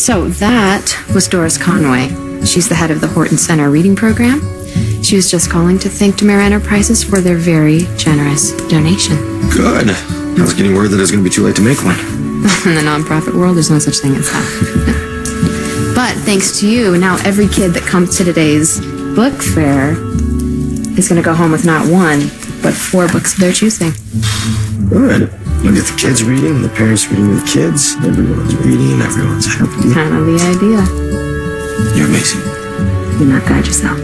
So that was Doris Conway. She's the head of the Horton Center reading program. She was just calling to thank DeMera Enterprises for their very generous donation. Good. I was getting word that it was going to be too late to make one. In the nonprofit world, there's no such thing as that. But thanks to you, now every kid that comes to today's book fair is going to go home with not one, but 4 books of their choosing. Good. You get the kids reading, the parents reading with the kids, everyone's reading, everyone's happy. Kind of the idea. You're amazing. Do not guide yourself.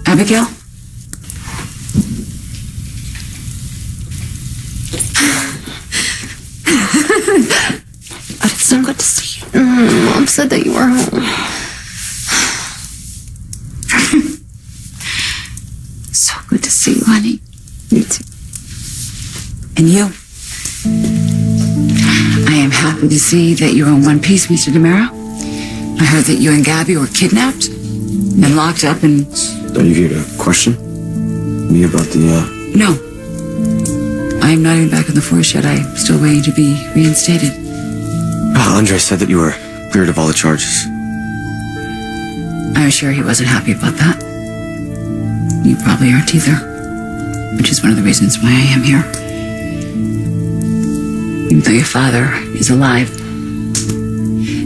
Abigail? But it's so good to see you. Mom said that you were home. So good to see you, honey. You too. And you? I am happy to see that you're in one piece, Mr. DeMera. I heard that you and Gabby were kidnapped and locked up and... Are you here to question me about the, No. I am not even back in the force yet. I'm still waiting to be reinstated. Andre said that you were cleared of all the charges. I'm sure he wasn't happy about that. You probably aren't either. Which is one of the reasons why I am here. Even though your father is alive,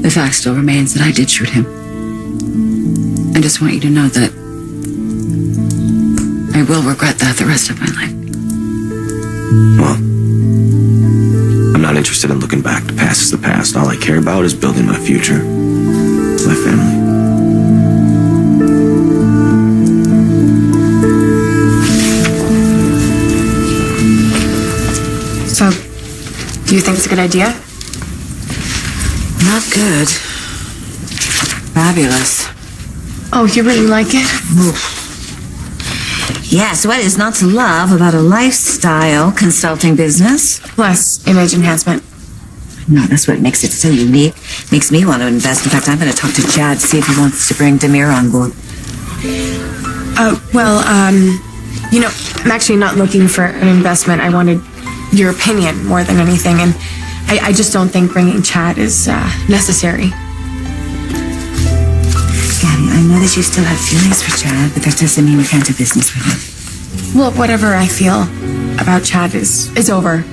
the fact still remains that I did shoot him. I just want you to know that I will regret that the rest of my life. Well, I'm not interested in looking back. The past is the past. All I care about is building my future. My family. So, do you think it's a good idea? Not good. Fabulous. Oh, you really like it? Yes, what is not to love about a lifestyle consulting business? Plus, image enhancement. No, that's what makes it so unique. Makes me want to invest. In fact, I'm going to talk to Chad, see if he wants to bring DeMera on board. You know, I'm actually not looking for an investment. I wanted your opinion more than anything, and I just don't think bringing Chad is necessary. Gabby, I know that you still have feelings for Chad, but that doesn't mean we can't do business with him. Well, whatever I feel about Chad is over.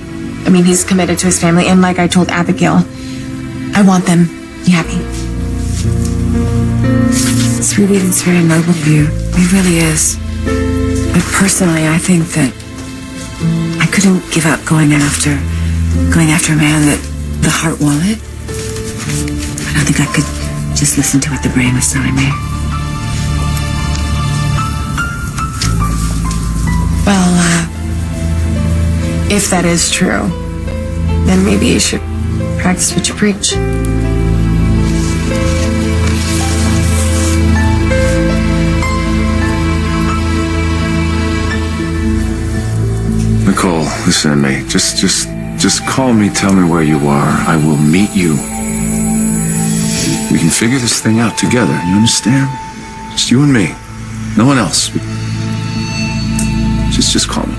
I mean, he's committed to his family, and like I told Abigail, I want them happy. Sweetie, it's very noble of you. It really is. But personally, I think that I couldn't give up going after a man that the heart wanted. I don't think I could just listen to what the brain was telling me. Well, if that is true, then maybe you should practice what you preach. Nicole, listen to me. Just call me, tell me where you are. I will meet you. We can figure this thing out together, you understand? Just you and me. No one else. Just call me.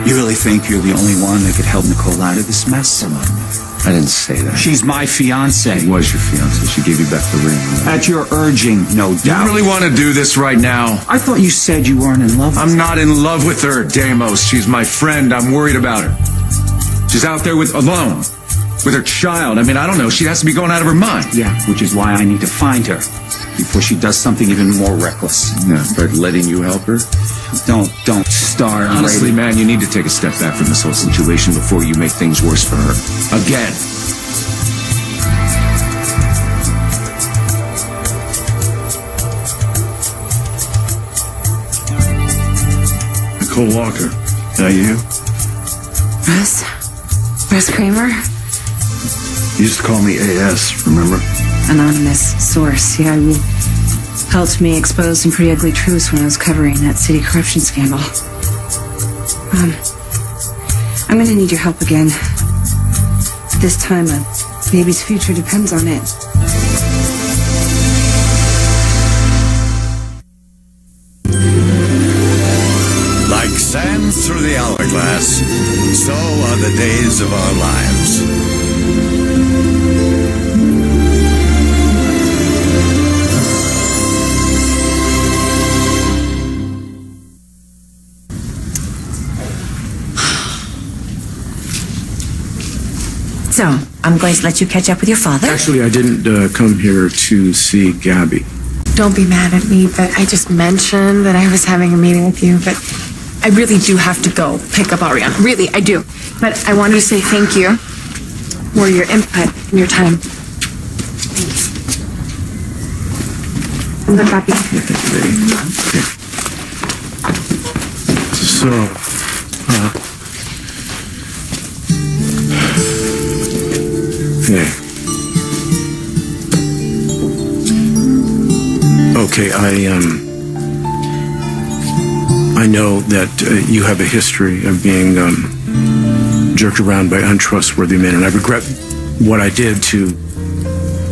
You really think you're the only one that could help Nicole out of this mess? I didn't say that. She's my fiancée. She was your fiancée. She gave you back the ring. At your urging, no doubt. You really want to do this right now? I thought you said you weren't in love with her. I'm not in love with her, Deimos. She's my friend. I'm worried about her. She's out there alone with her child. I mean, I don't know. She has to be going out of her mind. Yeah, which is why I need to find her before she does something even more reckless. Yeah, but letting you help her? Don't start. Honestly, man, you need to take a step back from this whole situation before you make things worse for her. Again. Nicole Walker. That you? Russ Kramer? You used to call me AS, remember? Anonymous source. Yeah, you helped me expose some pretty ugly truths when I was covering that city corruption scandal. I'm gonna need your help again. This time, a baby's future depends on it. runs through the hourglass, so are the days of our lives. So, I'm going to let you catch up with your father. Actually, I didn't come here to see Gabby. Don't be mad at me, but I just mentioned that I was having a meeting with you, but I really do have to go pick up Ariana. Really, I do. But I wanted to say thank you for your input and your time. Thanks. I'm the copy. So, hey. Okay, I know that you have a history of being jerked around by untrustworthy men, and I regret what I did to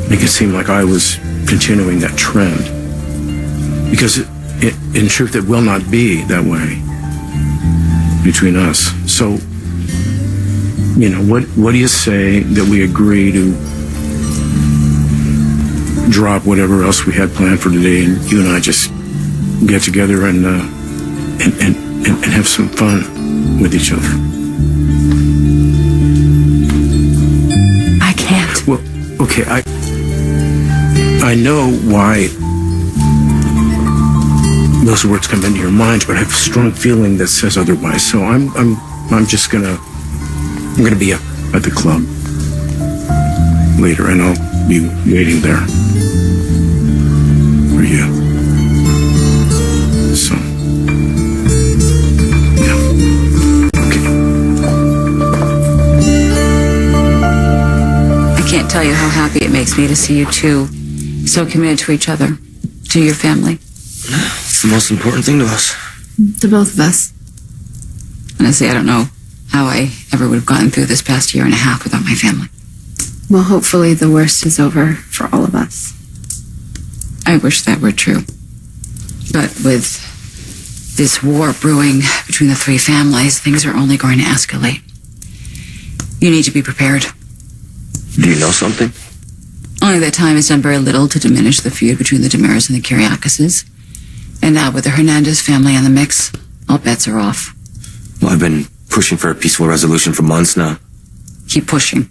make it seem like I was continuing that trend. Because in truth, it will not be that way between us. So, you know, what do you say that we agree to drop whatever else we had planned for today, and you and I just get together and have some fun with each other? I can't. Well, okay, I know why those words come into your mind, but I have a strong feeling that says otherwise. So I'm just gonna be at the club later, and I'll be waiting there for you. So, yeah. Okay. I can't tell you how happy it makes me to see you two so committed to each other, to your family. It's the most important thing to us. To both of us. Honestly, I don't know how I ever would have gotten through this past year and a half without my family. Well, hopefully the worst is over for all of us. I wish that were true. But with this war brewing between the three families, things are only going to escalate. You need to be prepared. Do you know something? Only that time has done very little to diminish the feud between the Damaras and the Kyriakises. And now with the Hernandez family in the mix, all bets are off. Well, I've been pushing for a peaceful resolution for months now. Keep pushing.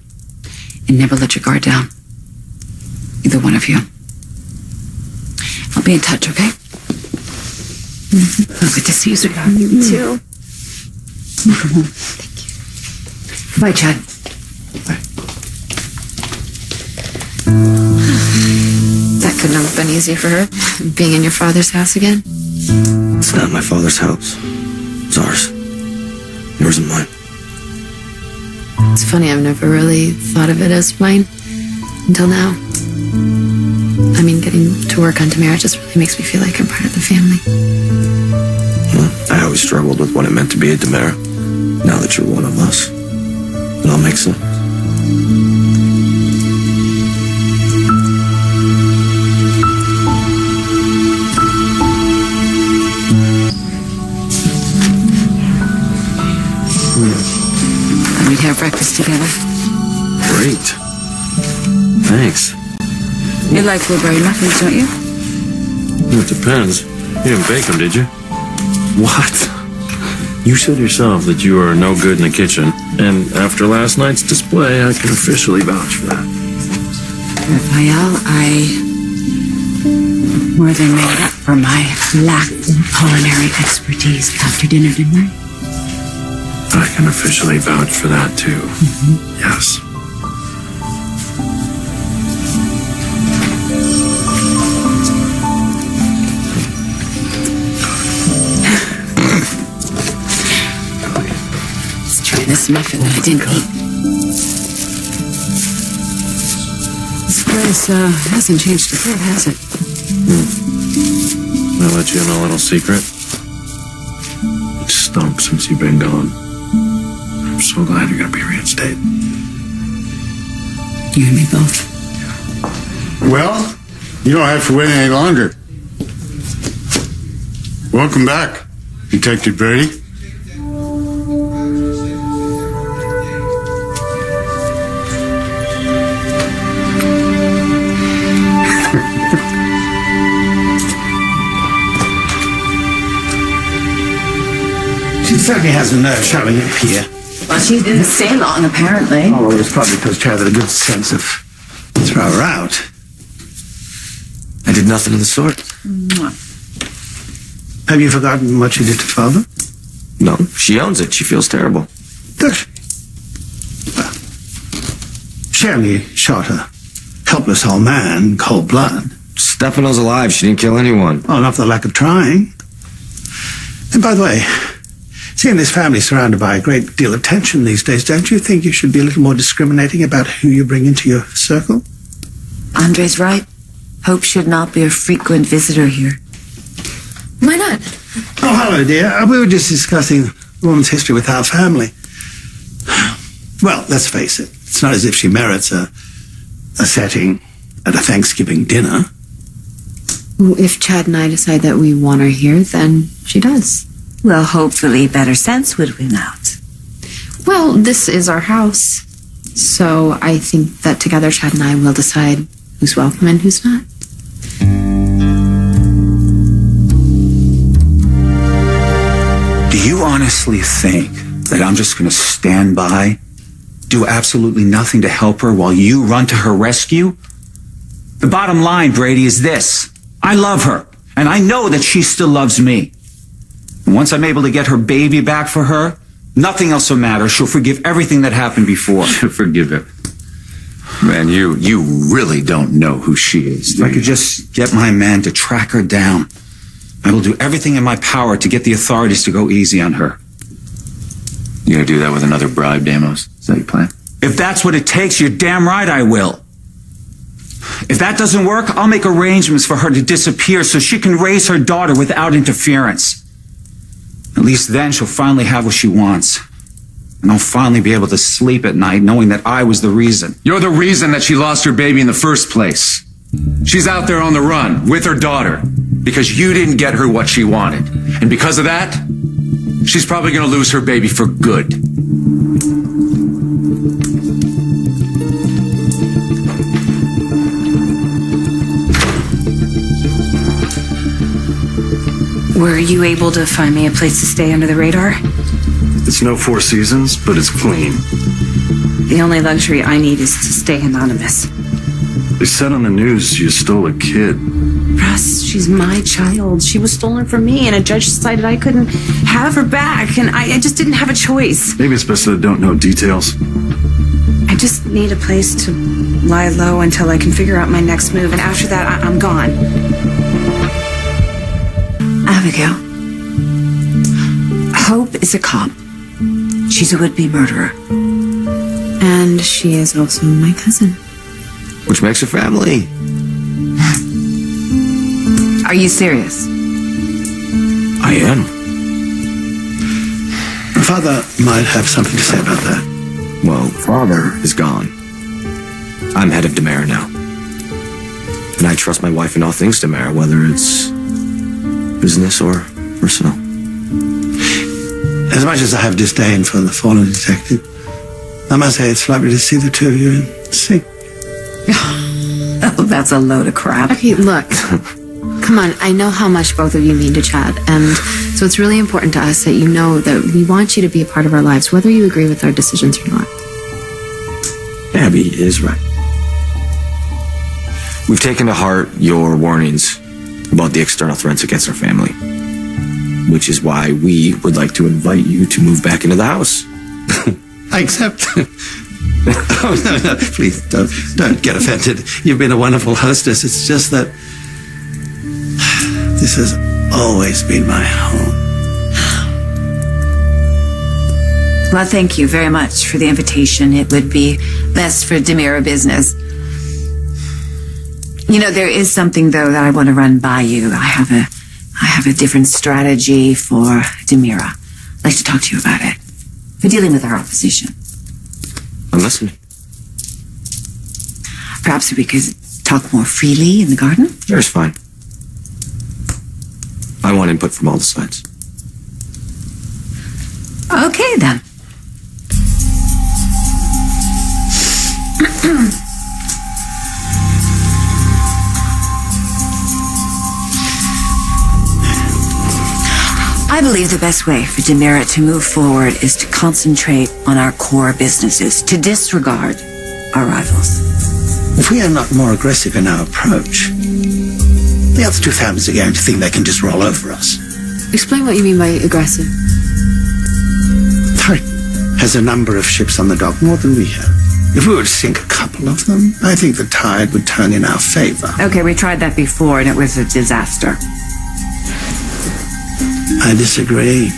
And never let your guard down. Either one of you. I'll be in touch, okay? Oh, good to see you, sweetheart. You too. Welcome home. Thank you. Bye, Chad. That couldn't have been easy for her, being in your father's house again. It's not my father's house. It's ours. Yours and mine. It's funny, I've never really thought of it as mine until now. I mean, getting to work on Tamara just really makes me feel like I'm part of the family. Well, I always struggled with what it meant to be a Damara. Now that you're one of us, it all makes sense. We'd have breakfast together. Great. Thanks. You like blueberry muffins, don't you? It depends. You didn't bake them, did you? What? You said yourself that you are no good in the kitchen, and after last night's display, I can officially vouch for that. Raphael, I more than made up for my lack of culinary expertise after dinner, didn't I? I can officially vouch for that, too. Yes. Let's try this muffin that I didn't eat. This place hasn't changed a bit, has it? I'll let you in a little secret. It's stunk since you've been gone. I'm so glad you're going to be reinstated. You and me both. Well, you don't have to wait any longer. Welcome back, Detective Brady. She certainly has a nerve showing up here. Well, she didn't stay long, apparently. Oh, well, it's probably because Chad had a good sense of throw her out. I did nothing of the sort. Have you forgotten what she did to Father? No, she owns it. She feels terrible. Does she? Well, she only shot a helpless old man in cold blood. Stefano's alive. She didn't kill anyone. Oh, not for the lack of trying. And by the way, seeing this family surrounded by a great deal of tension these days, don't you think you should be a little more discriminating about who you bring into your circle? Andre's right. Hope should not be a frequent visitor here. Why not? Oh, hello, dear. We were just discussing the woman's history with our family. Well, let's face it. It's not as if she merits a setting at a Thanksgiving dinner. If Chad and I decide that we want her here, then she does. Well, hopefully better sense would win out. Well, this is our house. So I think that together Chad and I will decide who's welcome and who's not. Do you honestly think that I'm just going to stand by, do absolutely nothing to help her while you run to her rescue? The bottom line, Brady, is this. I love her, and I know that she still loves me. And once I'm able to get her baby back for her, nothing else will matter. She'll forgive everything that happened before. She'll forgive it. Man, you really don't know who she is. If I could just get my man to track her down, I will do everything in my power to get the authorities to go easy on her. You gonna do that with another bribe, Damos? Is that your plan? If that's what it takes, you're damn right I will. If that doesn't work, I'll make arrangements for her to disappear so she can raise her daughter without interference. At least then she'll finally have what she wants. And I'll finally be able to sleep at night knowing that I was the reason. You're the reason that she lost her baby in the first place. She's out there on the run with her daughter because you didn't get her what she wanted. And because of that, she's probably going to lose her baby for good. Were you able to find me a place to stay under the radar? It's no Four Seasons, but it's clean. The only luxury I need is to stay anonymous. They said on the news you stole a kid. Russ, she's my child. She was stolen from me, and a judge decided I couldn't have her back, and I just didn't have a choice. Maybe it's best that I don't know details. I just need a place to lie low until I can figure out my next move, and after that, I'm gone. Abigail, Hope is a cop. She's a would-be murderer. And she is also my cousin. Which makes her family. Are you serious? I am. Father might have something to say about that. Well, Father is gone. I'm head of Demera now. And I trust my wife in all things Demera, whether it's business or personal. As much as I have disdain for the fallen detective, I must say it's lovely to see the two of you in sync. Oh, that's a load of crap. Okay, look. Come on, I know how much both of you mean to Chad, and so it's really important to us that you know that we want you to be a part of our lives, whether you agree with our decisions or not. Abby is right. We've taken to heart your warnings about the external threats against our family, which is why we would like to invite you to move back into the house. I accept. Oh, no, please don't get offended. You've been a wonderful hostess. It's just that this has always been my home. Well, thank you very much for the invitation. It would be best for Demira business. You know, there is something, though, that I want to run by you. I have a different strategy for Demira. I'd like to talk to you about it. For dealing with our opposition. I'm listening. Perhaps we could talk more freely in the garden? Sure, it's fine. I want input from all the sides. Okay, then. believe the best way for Demerit to move forward is to concentrate on our core businesses, to disregard our rivals. If we are not more aggressive in our approach, the other two families are going to think they can just roll over us. Explain what you mean by aggressive. Threaten has a number of ships on the dock, more than we have. If we were to sink a couple of them, I think the tide would turn in our favor. Okay, we tried that before and it was a disaster. I disagree.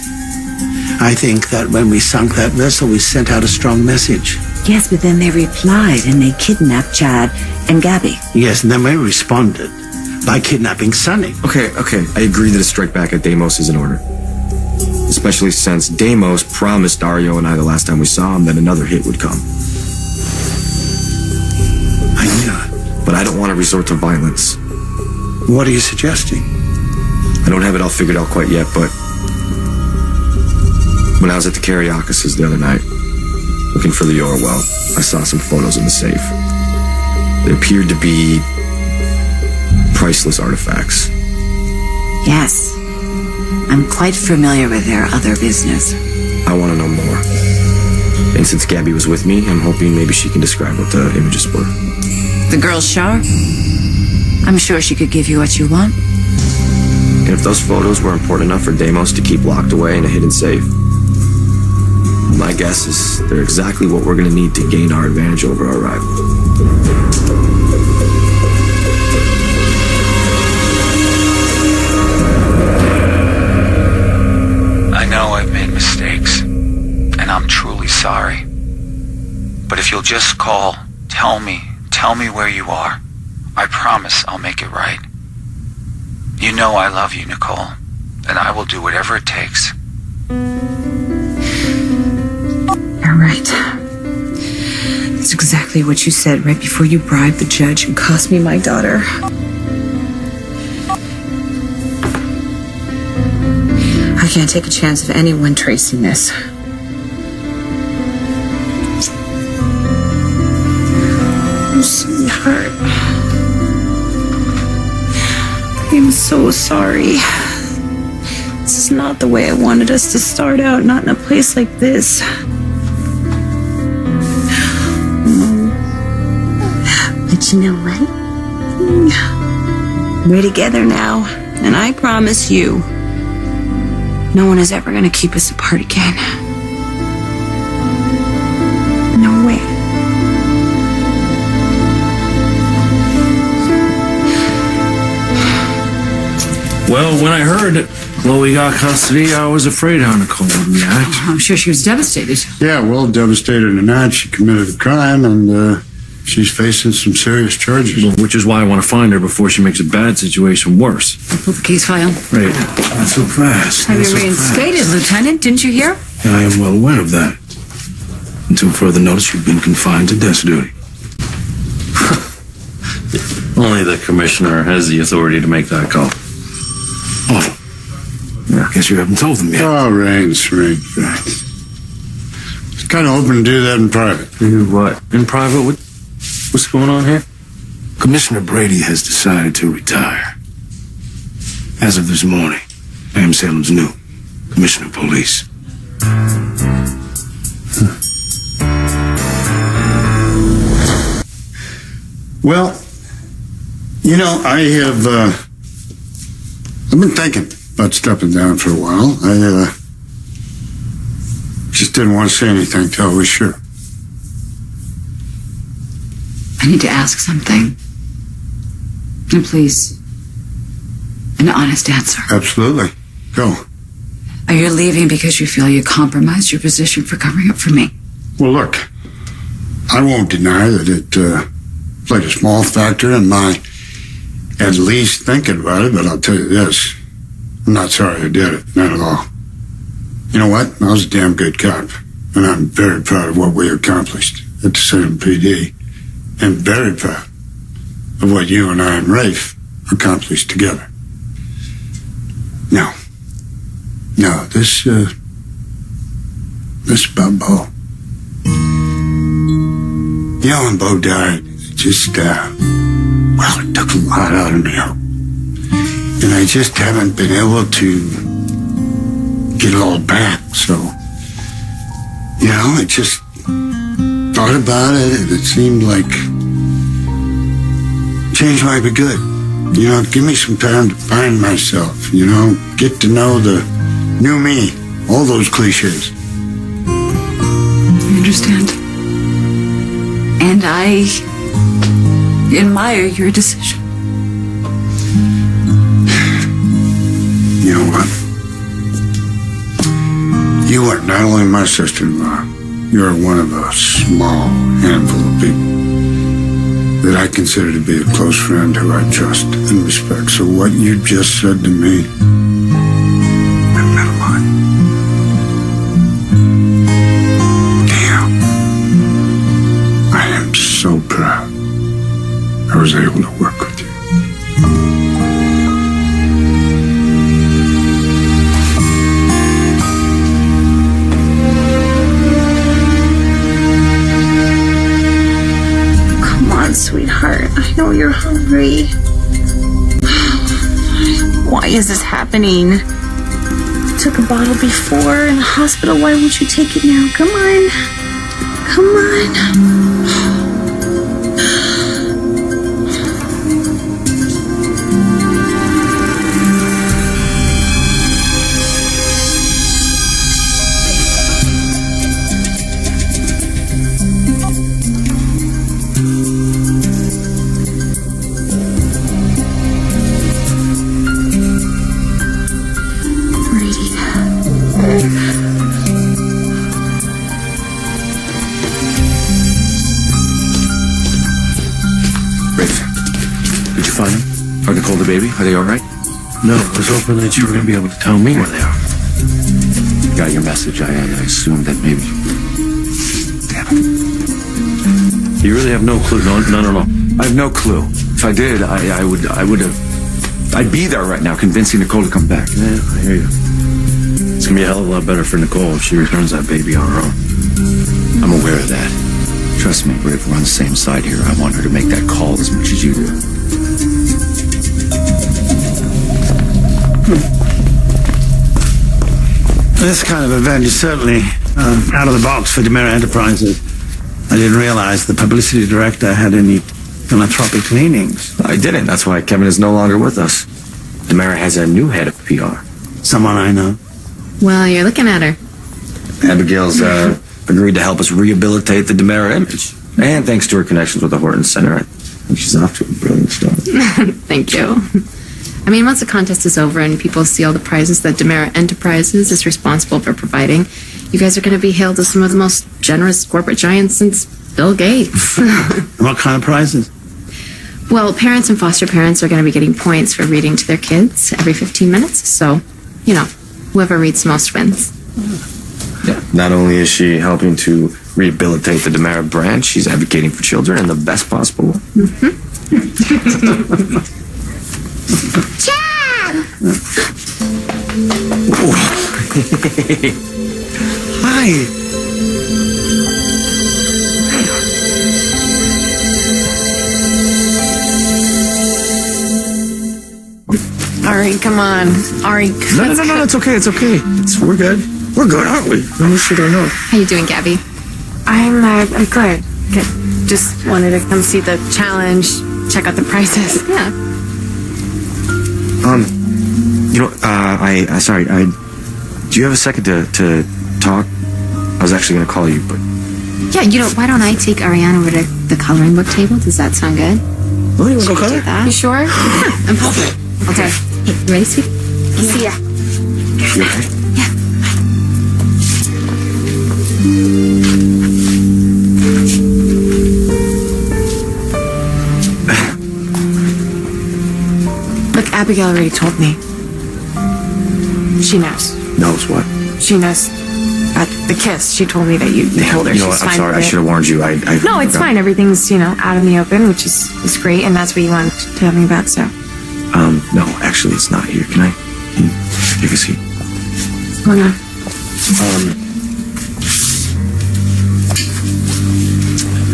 I think that when we sunk that vessel, we sent out a strong message. Yes, but then they replied and they kidnapped Chad and Gabby. Yes, and then we responded by kidnapping Sonny. Okay, I agree that a strike back at Deimos is in order. Especially since Deimos promised Dario and I the last time we saw him that another hit would come. I knew it. But I don't want to resort to violence. What are you suggesting? I don't have it all figured out quite yet, but when I was at the Kariakis' the other night, looking for the Orwell, I saw some photos in the safe. They appeared to be priceless artifacts. Yes, I'm quite familiar with their other business. I want to know more. And since Gabby was with me, I'm hoping maybe she can describe what the images were. The girl's shower? I'm sure she could give you what you want. And if those photos were important enough for Deimos to keep locked away in a hidden safe, my guess is they're exactly what we're going to need to gain our advantage over our rival. I know I've made mistakes, and I'm truly sorry. But if you'll just call, tell me where you are. I promise I'll make it right. You know I love you, Nicole, and I will do whatever it takes. You're right. That's exactly what you said right before you bribed the judge and cost me my daughter. I can't take a chance of anyone tracing this. Oh, sweetheart. I'm so sorry. This is not the way I wanted us to start out, not in a place like this. But you know what? We're together now, and I promise you, no one is ever going to keep us apart again. No way. Well, when I heard that Chloe got custody, I was afraid how Nicole would react. I'm sure she was devastated. Yeah, well, devastated in that. She committed a crime, and she's facing some serious charges. Well, which is why I want to find her before she makes a bad situation worse. Pull the case file. Right. Not so fast. Have you reinstated, Lieutenant? Didn't you hear? I am well aware of that. Until further notice, you've been confined to desk duty. Only the commissioner has the authority to make that call. Oh. Yeah, I guess you haven't told them yet. Oh, Rains. It's kind of hoping to do that in private. Do what? In private? What's going on here? Commissioner Brady has decided to retire. As of this morning, I am Salem's new Commissioner of Police. Well, you know, I've been thinking about stepping down for a while. I just didn't want to say anything till I was sure. I need to ask something. And please, an honest answer. Absolutely. Go. Are you leaving because you feel you compromised your position for covering up for me? Well, look, I won't deny that it played a small factor in my at least thinking about it, but I'll tell you this. I'm not sorry I did it. Not at all. You know what? I was a damn good cop, and I'm very proud of what we accomplished at the Salem PD, and very proud of what you and I and Rafe accomplished together. Now, this about Bo. You know, when Bo died, it just, well, it took a lot out of me. And I just haven't been able to get it all back. So, you know, I just thought about it, and it seemed like change might be good. You know, give me some time to find myself, you know, get to know the new me, all those cliches. I understand. And I admire your decision. You know what? You are not only my sister-in-law, you're one of a small handful of people that I consider to be a close friend who I trust and respect. So what you just said to me, that meant a lot. Damn. I am so proud I was able to work with you. Sweetheart, I know you're hungry. Why is this happening? You took a bottle before in the hospital. Why won't you take it now? Come on. Come on. Nicole, the baby, are they all right? No, I was hoping that you were going to be able to tell me where they are. Got your message. I assumed that maybe. Damn it. You really have no clue? None at all? I have no clue. If I did, I would have. I'd be there right now, convincing Nicole to come back. Yeah, I hear you. It's going to be a hell of a lot better for Nicole if she returns that baby on her own. I'm aware of that. Trust me, Rick, we're on the same side here. I want her to make that call as much as you do. This kind of event is certainly out of the box for Demera Enterprises. I didn't realize the publicity director had any philanthropic leanings. I didn't. That's why Kevin is no longer with us. Demera has a new head of PR. Someone I know. Well, you're looking at her. Abigail's agreed to help us rehabilitate the Demera image. And thanks to her connections with the Horton Center, I think she's off to a brilliant start. Thank you. I mean, once the contest is over and people see all the prizes that Demera Enterprises is responsible for providing, you guys are going to be hailed as some of the most generous corporate giants since Bill Gates. What kind of prizes? Well, parents and foster parents are going to be getting points for reading to their kids every 15 minutes. So, you know, whoever reads the most wins. Yeah. Not only is she helping to rehabilitate the Demera branch, she's advocating for children in the best possible way. Hi. Ari, come on. Ari, No, it's okay. We're good. We're good, aren't we? No shit or no. How you doing, Gabby? I'm good. Just wanted to come see the challenge, check out the prices. Yeah. You know, sorry, do you have a second to talk? I was actually going to call you, but... Yeah, you know, why don't I take Ariana over to the coloring book table? Does that sound good? Oh, you want to go color? That? You sure? I'm perfect. Okay. Hey, you ready, sweet? See ya. You okay? Yeah. Look, Abigail already told me. She knows. Knows what? She knows about the kiss. She told me that you told her You know she's what? I'm fine sorry. I with should have it. warned you. No, it's fine. Everything's, out in the open, which is great, and that's what you wanted to tell me about, so. No, actually, it's not here. Can you take a seat? What's going on?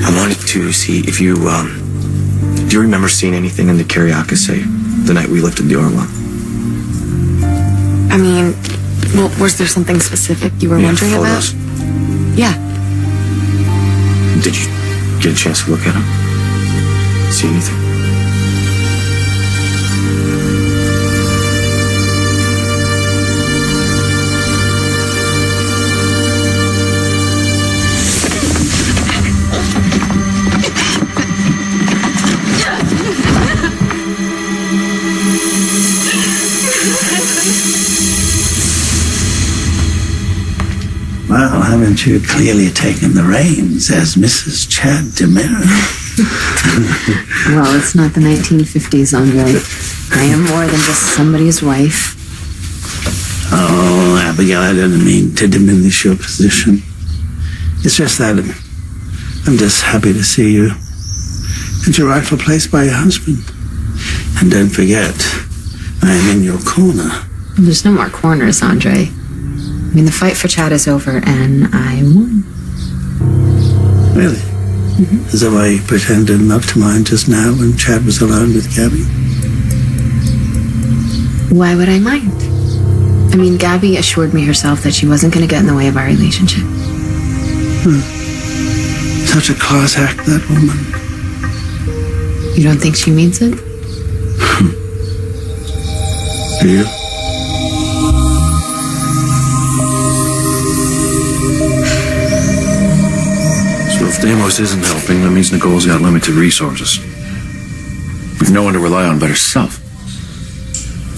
I wanted to see if you, do you remember seeing anything in the Kiriaka safe the night we lifted the Orla? I mean, Well, was there something specific you were Yeah, wondering photos. about? Yeah. Did you get a chance to look at them? See anything? Well, haven't you clearly taken the reins as Mrs. Chad DeMera? Well, it's not the 1950s, Andre. I am more than just somebody's wife. Oh, Abigail, I didn't mean to diminish your position. It's just that I'm just happy to see you at your rightful place by your husband. And don't forget, I am in your corner. There's no more corners, Andre. I mean, the fight for Chad is over, and I won. Really? Is that why you pretended not to mind just now when Chad was alone with Gabby? Why would I mind? I mean, Gabby assured me herself that she wasn't going to get in the way of our relationship. Such a class act, that woman. You don't think she means it? Do you? So if Deimos isn't helping, that means Nicole's got limited resources. With no one to rely on but herself.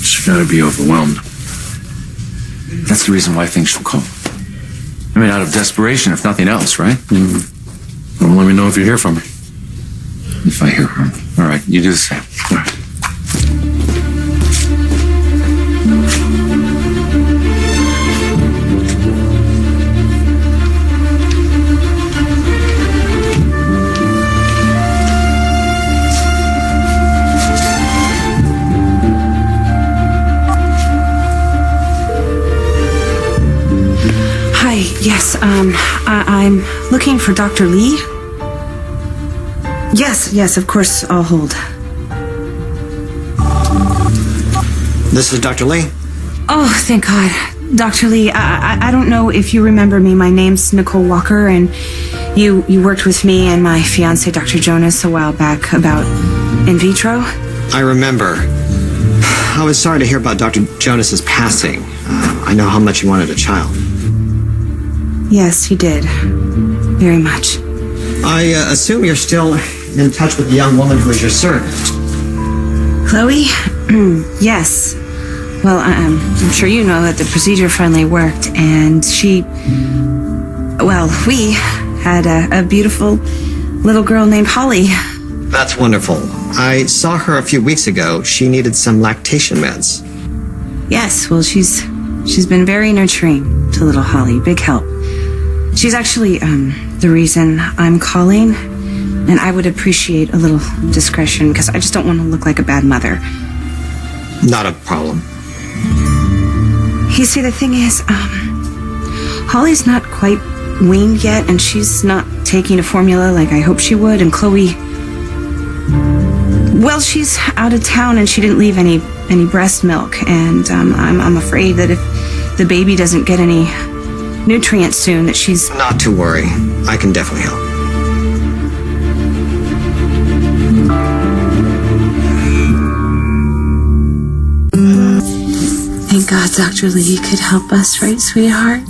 She's gotta be overwhelmed. That's the reason why I think she'll call. I mean, out of desperation, if nothing else, right? Well, let me know if you hear from her. If I hear her. All right, you do the same. All right. Hi, yes, I'm looking for Dr. Lee. Yes, of course, I'll hold. This is Dr. Lee. Oh, thank God. Dr. Lee, I don't know if you remember me. My name's Nicole Walker, and you worked with me and my fiance, Dr. Jonas, a while back about in vitro. I remember. I was sorry to hear about Dr. Jonas's passing. I know how much he wanted a child. Yes, he did. Very much. I assume you're still in touch with the young woman who was your servant. Chloe? Yes. Well, I'm sure you know that the procedure finally worked, and we had a beautiful little girl named Holly. That's wonderful. I saw her a few weeks ago. She needed some lactation meds. Yes, well, she's been very nurturing to little Holly. Big help. She's actually the reason I'm calling, and I would appreciate a little discretion because I just don't want to look like a bad mother. Not a problem. You see, the thing is, Holly's not quite weaned yet, and she's not taking a formula like I hoped she would, and Chloe, well, she's out of town and she didn't leave any breast milk, and I'm afraid that if the baby doesn't get any nutrients soon, that she's... Not to worry. I can definitely help. Thank God Dr. Lee could help us, right, sweetheart?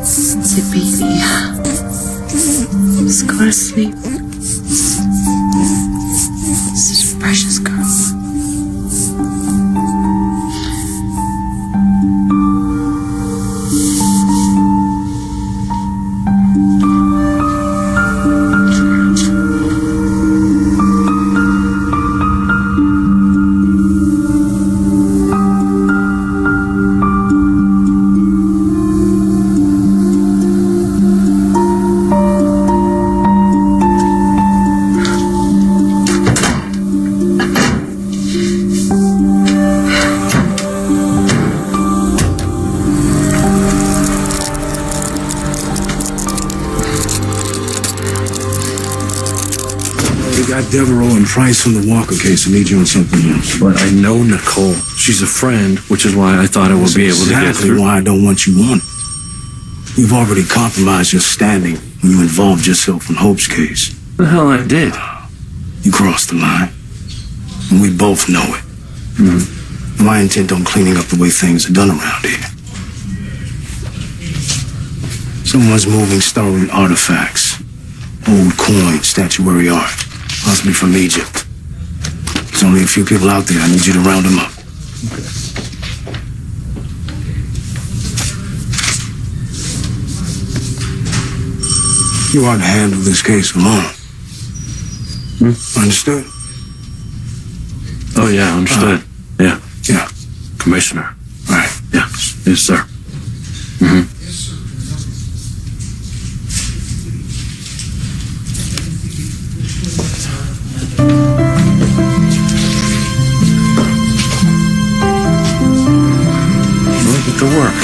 Sit, baby. Just go to sleep. Such a precious girl. Devereaux and Price on the Walker case. I need you on something else. But I know Nicole. She's a friend, which is why I thought I would be able to get exactly through. why I don't want you on it. You've already compromised your standing when you involved yourself in Hope's case. The hell I did. You crossed the line. And we both know it. My intent on cleaning up the way things are done around here. Someone's moving stolen artifacts. Old coins, statuary art. Possibly from Egypt. There's only a few people out there. I need you to round them up. You ought to handle this case alone. Understood? Oh, yeah, understood. Yeah. Yeah. Commissioner. Right. Yeah. Yes, sir. Mm-hmm. Look at the work.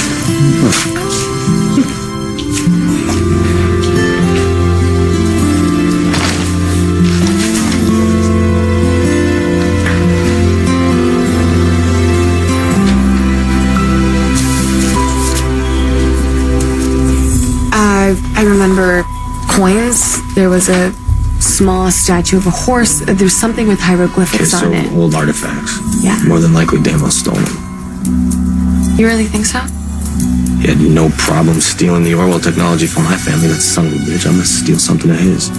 I remember coins. There was a small statue of a horse. There's something with hieroglyphics Okay, so on it. old artifacts. Yeah. More than likely Damos stole them. You really think so? He had no problem stealing the Orwell technology from my family. That son of a bitch. I'm gonna steal something of his.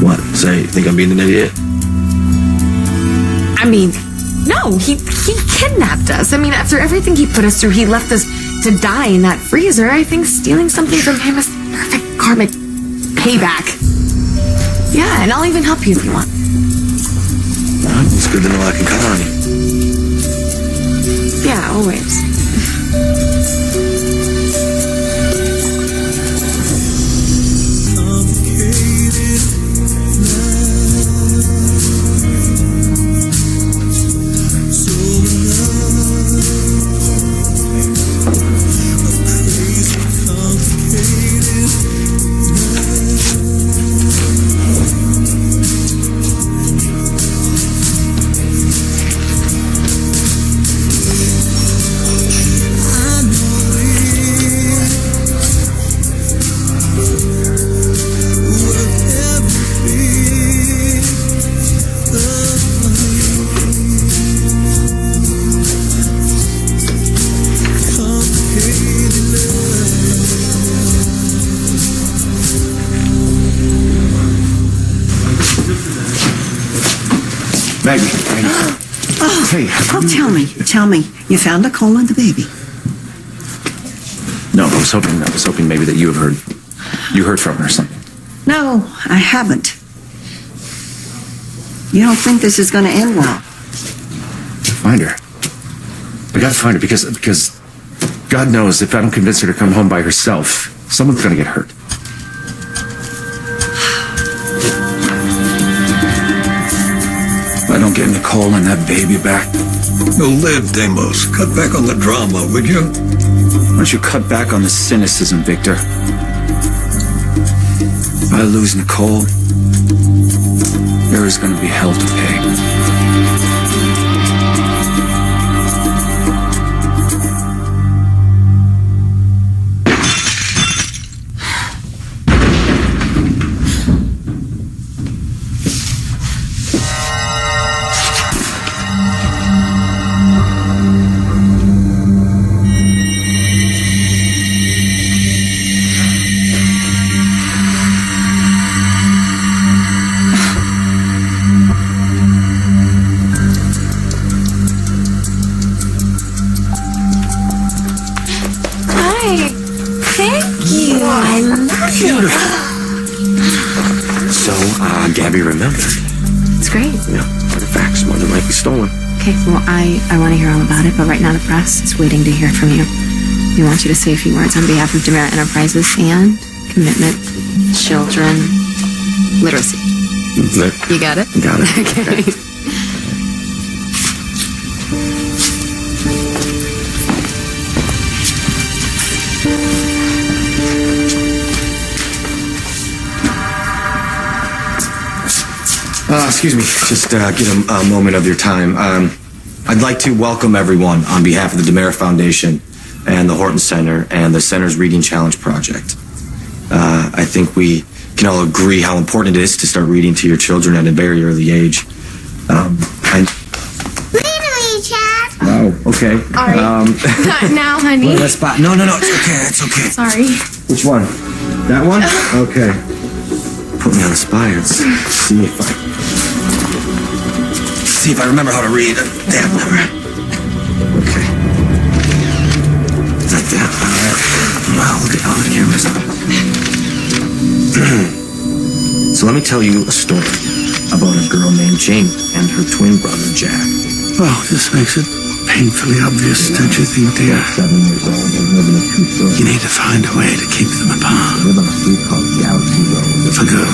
What? Say, think I'm being an idiot? I mean, no, he kidnapped us. I mean, after everything he put us through, he left us to die in that freezer. I think stealing something from him is perfect karmic payback. Yeah, and I'll even help you if you want. It's good to know I can count on you. Yeah, always. Maggie. Hey. Oh, tell me, you found Nicole and the baby. No, I was hoping maybe that you heard from her or something. No, I haven't. You don't think this is going to end well? Find her. We gotta find her because God knows if I don't convince her to come home by herself, someone's gonna get hurt. If I don't get Nicole and that baby back. You'll live, Damos. Cut back on the drama, would you? Why don't you cut back on the cynicism, Victor? If I lose Nicole, there is going to be hell to pay. So, Gabby remembered. It's great. Yeah, artifacts, more than likely stolen. Okay, well, I want to hear all about it, but right now the press is waiting to hear from you. We want you to say a few words on behalf of Demera Enterprises and commitment, children, literacy. You got it? Got it. Okay. Excuse me, just get a moment of your time. I'd like to welcome everyone on behalf of the DeMera Foundation and the Horton Center and the Center's Reading Challenge Project. I think we can all agree how important it is to start reading to your children at a very early age. Oh, okay. All right. Not now, honey. Well, that's fine. No, it's okay. Sorry. Which one? That one? Okay. Put me on the spot. Let's see if I remember how to read. Damn, never. Okay. Like that. All right. Wow, look at all the cameras. So let me tell you a story about a girl named Jane and her twin brother Jack. Well, this makes it painfully obvious, don't you think, dear? 7 years old and live in a two-story. You need to find a way to keep them apart. Live on a street called Galaxy Road. For good.